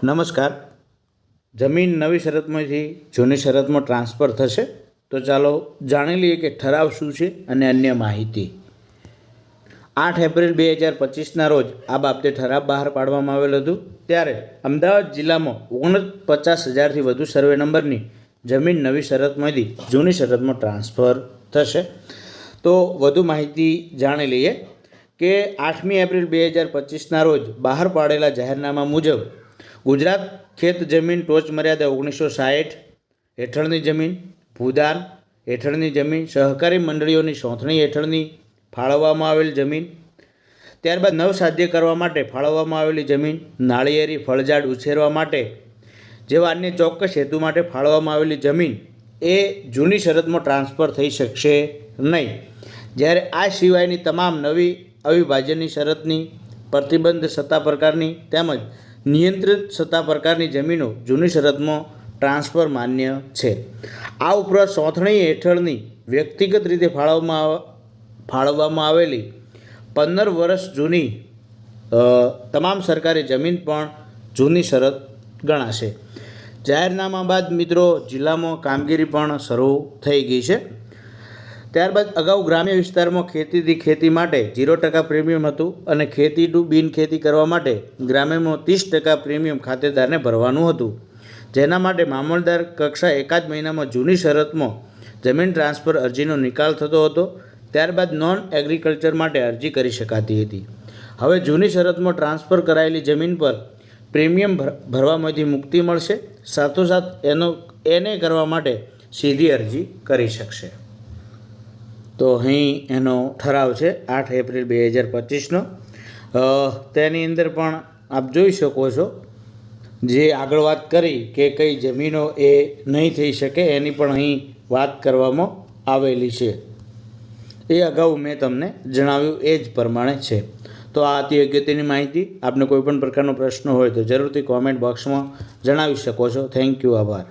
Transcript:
નમસ્કાર. જમીન નવી શરતમાંથી જૂની શરતમાં ટ્રાન્સફર થશે. તો ચાલો જાણી લઈએ કે ઠરાવ શું છે અને અન્ય માહિતી. 8 એપ્રિલ 2025ના રોજ આ બાબતે ઠરાવ બહાર પાડવામાં આવેલ હતું. ત્યારે અમદાવાદ જિલ્લામાં 49,000થી વધુ સર્વે નંબરની જમીન નવી શરતમાંથી જૂની શરતમાં ટ્રાન્સફર થશે. તો વધુ માહિતી જાણી લઈએ કે 8મી એપ્રિલ 2025ના રોજ બહાર પાડેલા જાહેરનામા મુજબ ગુજરાત ખેત જમીન ટોચ મર્યાદા 1960 હેઠળની જમીન, ભૂદાન હેઠળની જમીન, સહકારી મંડળીઓની સોંથણી હેઠળની ફાળવવામાં આવેલ જમીન, ત્યારબાદ નવસાધ્ય કરવા માટે ફાળવવામાં આવેલી જમીન, નાળિયેરી ફળઝાડ ઉછેરવા માટે જેવા અન્ય ચોક્કસ હેતુ માટે ફાળવવામાં આવેલી જમીન એ જૂની શરતમાં ટ્રાન્સફર થઈ શકશે નહીં. જ્યારે આ સિવાયની તમામ નવી અવિભાજ્યની શરતની, પ્રતિબંધ સત્તા પ્રકારની તેમજ નિયંત્રિત સત્તા પ્રકારની જમીનો જૂની શરતમાં ટ્રાન્સફર માન્ય છે. આ ઉપરાંત સોંથણી હેઠળની વ્યક્તિગત રીતે ફાળવવામાં આવેલી 15 વર્ષ જૂની તમામ સરકારી જમીન પણ જૂની શરત ગણાશે. જાહેરનામા બાદ મિત્રો જિલ્લામાં કામગીરી પણ શરૂ થઈ ગઈ છે. ત્યારબાદ અગાઉ ગ્રામ્ય વિસ્તારમાં ખેતીથી ખેતી માટે 0% પ્રીમિયમ હતું અને ખેતી ટુ બિનખેતી કરવા માટે ગ્રામ્યમાં 30% પ્રીમિયમ ખાતેદારને ભરવાનું હતું. જેના માટે મામલતદાર કક્ષા એકાદ મહિનામાં જૂની શરતમાં જમીન ટ્રાન્સફર અરજીનો નિકાલ થતો હતો. ત્યારબાદ નોન એગ્રીકલ્ચર માટે અરજી કરી શકાતી હતી. હવે જૂની શરતમાં ટ્રાન્સફર કરાયેલી જમીન પર પ્રીમિયમ ભરવામાંથી મુક્તિ મળશે. સાથોસાથ એને કરવા માટે સીધી અરજી કરી શકશે. તો અહીં એનો ઠરાવ છે 8 એપ્રિલ 2025નો. તેની અંદર પણ આપ જોઈ શકો છો જે આગળ વાત કરી કે કઈ જમીનો એ નહીં થઈ શકે એની પણ અહીં વાત કરવામાં આવેલી છે. એ અગાઉ મેં તમને જણાવ્યું એ જ પ્રમાણે છે. તો આ હતી અગત્યની માહિતી. આપને કોઈ પણ પ્રકારનો પ્રશ્ન હોય તો જરૂરથી કોમેન્ટ બોક્સમાં જણાવી શકો છો. Thank you. આભાર.